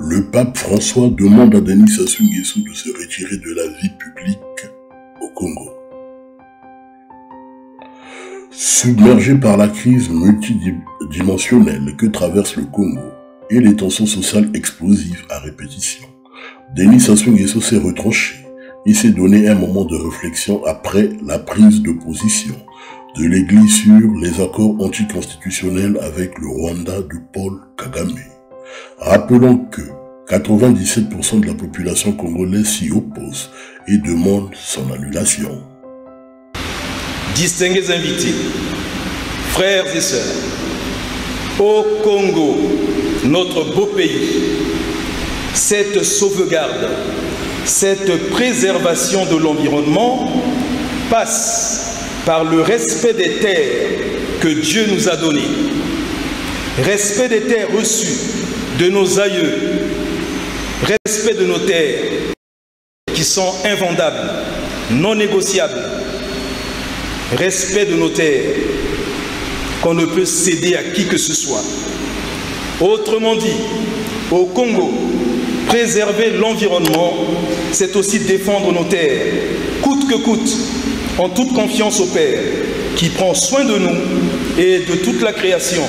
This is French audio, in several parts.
Le pape François demande à Denis Sassou Nguesso de se retirer de la vie publique au Congo. Submergé par la crise multidimensionnelle que traverse le Congo et les tensions sociales explosives à répétition, Denis Sassou Nguesso s'est retranché et s'est donné un moment de réflexion après la prise de position de l'Église sur les accords anticonstitutionnels avec le Rwanda de Paul Kagame. Rappelons que 97% de la population congolaise s'y oppose et demande son annulation. Distingués invités, frères et sœurs, au Congo, notre beau pays, cette sauvegarde, cette préservation de l'environnement passe par le respect des terres que Dieu nous a données, respect des terres reçues de nos aïeux, respect de nos terres qui sont invendables, non négociables, respect de nos terres qu'on ne peut céder à qui que ce soit. Autrement dit, au Congo, préserver l'environnement, c'est aussi défendre nos terres, coûte que coûte, en toute confiance au Père, qui prend soin de nous et de toute la création,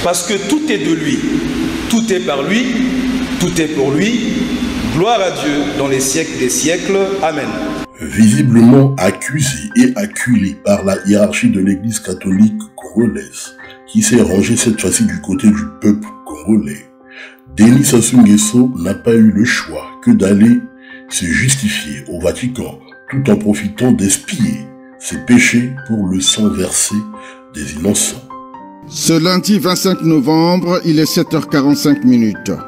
parce que tout est de lui, tout est par lui, tout est pour lui. Gloire à Dieu dans les siècles des siècles. Amen. Visiblement accusé et acculé par la hiérarchie de l'Église catholique congolaise, qui s'est rangée cette fois-ci du côté du peuple congolais, Denis Sassou Nguesso n'a pas eu le choix que d'aller se justifier au Vatican, tout en profitant d'expier ses péchés pour le sang versé des innocents. Ce lundi 25 novembre, il est 7h45.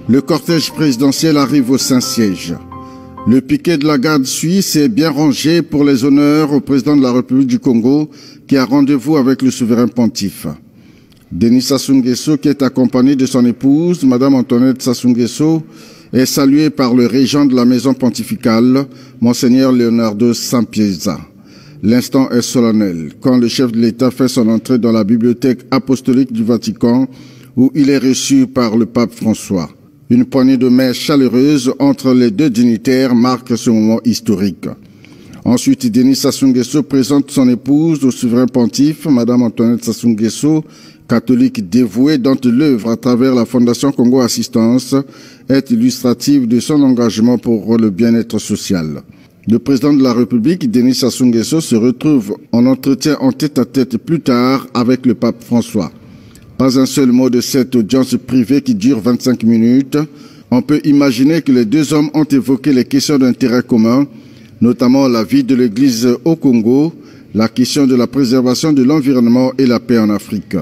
Le cortège présidentiel arrive au Saint-Siège. Le piquet de la garde suisse est bien rangé pour les honneurs au président de la République du Congo qui a rendez-vous avec le souverain pontife. Denis Sassou Nguesso, qui est accompagné de son épouse, Madame Antoinette Sassou Nguesso, est salué par le régent de la maison pontificale, Monseigneur Leonardo Sampieza. L'instant est solennel, quand le chef de l'État fait son entrée dans la bibliothèque apostolique du Vatican, où il est reçu par le pape François. Une poignée de main chaleureuse entre les deux dignitaires marque ce moment historique. Ensuite, Denis Sassou Nguesso présente son épouse au souverain pontife, Madame Antoinette Sassou Nguesso, catholique dévouée dont l'œuvre à travers la Fondation Congo Assistance est illustrative de son engagement pour le bien-être social. Le président de la République, Denis Sassou Nguesso, se retrouve en entretien en tête-à-tête plus tard avec le pape François. Pas un seul mot de cette audience privée qui dure 25 minutes. On peut imaginer que les deux hommes ont évoqué les questions d'intérêt commun, notamment la vie de l'Église au Congo, la question de la préservation de l'environnement et la paix en Afrique.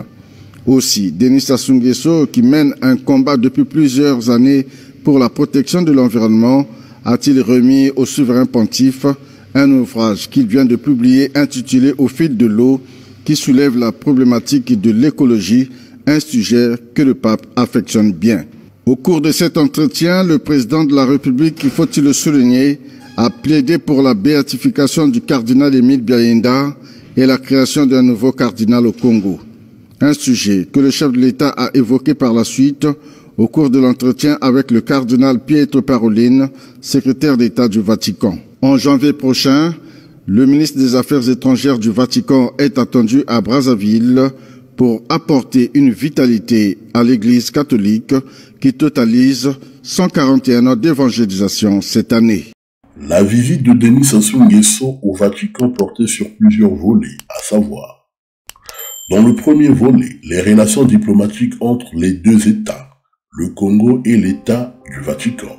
Aussi, Denis Sassou Nguesso, qui mène un combat depuis plusieurs années pour la protection de l'environnement, a-t-il remis au souverain pontife un ouvrage qu'il vient de publier intitulé « Au fil de l'eau » qui soulève la problématique de l'écologie, un sujet que le pape affectionne bien. Au cours de cet entretien, le président de la République, il faut-il le souligner, a plaidé pour la béatification du cardinal Émile Biayenda et la création d'un nouveau cardinal au Congo. Un sujet que le chef de l'État a évoqué par la suite au cours de l'entretien avec le cardinal Pietro Parolin, secrétaire d'État du Vatican. En janvier prochain, le ministre des Affaires étrangères du Vatican est attendu à Brazzaville pour apporter une vitalité à l'Église catholique qui totalise 141 ans d'évangélisation cette année. La visite de Denis Sassou Nguesso au Vatican portait sur plusieurs volets, à savoir, dans le premier volet, les relations diplomatiques entre les deux États, le Congo et l'État du Vatican.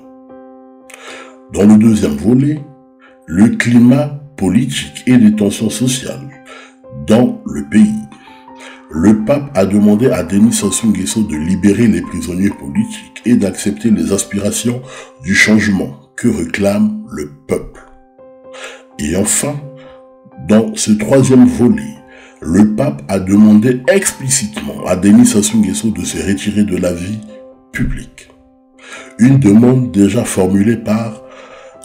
Dans le deuxième volet, le climat politique et les tensions sociales dans le pays. Le pape a demandé à Denis Sassou Nguesso de libérer les prisonniers politiques et d'accepter les aspirations du changement que réclame le peuple. Et enfin, dans ce troisième volet, le pape a demandé explicitement à Denis Sassou Nguesso de se retirer de la vie publique. Une demande déjà formulée par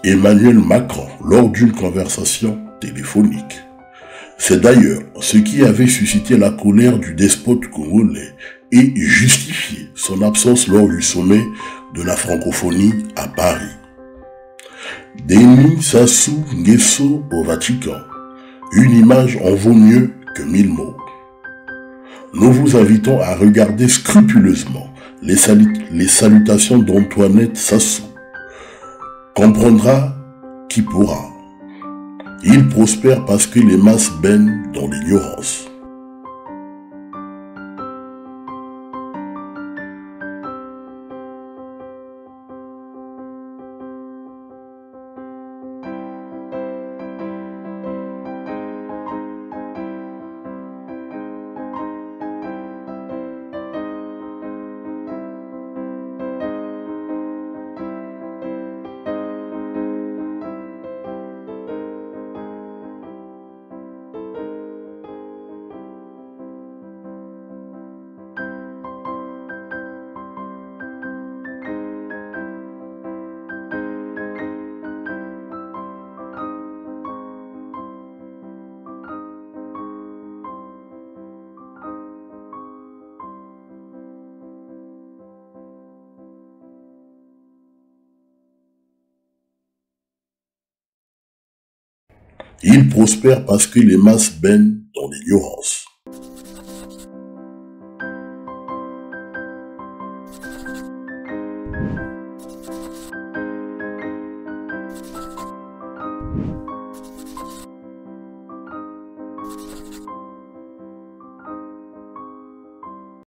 Emmanuel Macron lors d'une conversation téléphonique. C'est d'ailleurs ce qui avait suscité la colère du despote congolais et justifié son absence lors du sommet de la francophonie à Paris. Denis Sassou Nguesso au Vatican. Une image en vaut mieux que 1000 mots. Nous vous invitons à regarder scrupuleusement les salutations d'Antoinette Sassou. Comprendra qui pourra. Il prospère parce que les masses baignent dans l'ignorance. Il prospère parce que les masses baignent dans l'ignorance.